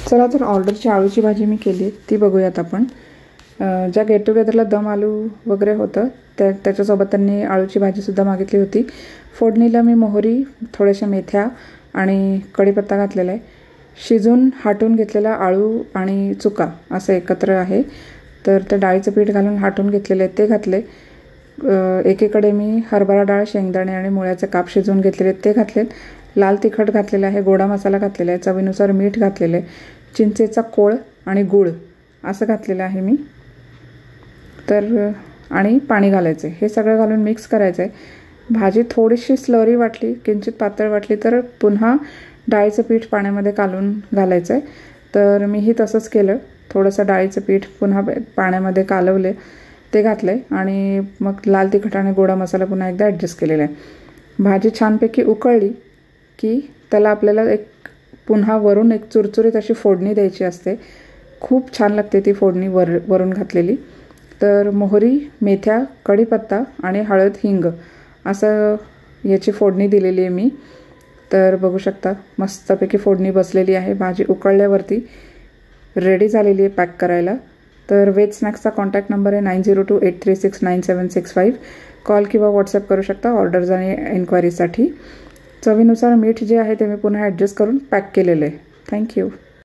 चला तर ऑर्डरची आळूची भाजी मी केली ती बघूयात आपण। ज्या गेट टुगेदरला दम आलू वगैरे होतं त्याच्यासोबत त्यांनी आळूची भाजीसुद्धा मागितली होती। फोडणीला मी मोहरी, थोड्याशा मेथ्या आणि कढीपत्ता घातलेला आहे। शिजून हाटून घेतलेला आळू आणि चुका असं एकत्र आहे, तर ते डाळीचं पीठ घालून हाटून घेतलेले आहे ते घातले। एकीकडे मी हरभरा डाळ, शेंगदाणे आणि मुळ्याचे काप शिजवून घेतलेले ते घातले। लाल तिखट घातलेला आहे, गोडा मसाला घातलेला आहे, चवीनुसार मीठ घातलेले, चिंचेचा कोळ आणि गूळ असं घातलेलं आहे मी। तर आणि पाणी घालायचं, हे सगळं घालून मिक्स करायचं आहे। भाजी थोडीशी स्लरी वाटली, किंचित पातळ वाटली तर पुन्हा डाळीचं पीठ पाण्यामध्ये कालून घालायचं आहे। तर मीही तसंच केलं, थोडंसं डाळीचं पीठ पुन्हा पाण्यामध्ये कालवले ते घातले आणि मग लाल तिखट आणि गोडा मसाला पुन्हा एकदा ॲडजस्ट केलेला आहे। भाजी छानपैकी उकळली की त्याला आपल्याला पुन्हा वरून एक चुरचुरीत अशी फोडणी द्यायची असते। खूप छान लागते ती फोडणी वरून घातलेली। तर मोहरी, मेथ्या, कढीपत्ता आणि हळद, हिंग असं याची फोडणी दिलेली आहे मी। तर बघू शकता मस्तपैकी फोडणी बसलेली आहे। भाजी उकळल्यावरती रेडी झालेली आहे पॅक करायला। तर वेज स्नॅक्सचा कॉन्टॅक्ट नंबर आहे 9028369765। कॉल किंवा व्हॉट्सअप करू शकता ऑर्डर्स आणि एन्क्वायरीसाठी। चवीनुसार मीठ जे आहे ते मी पुन्हा ॲडजस्ट करून पॅक केलेलं आहे। थँक्यू।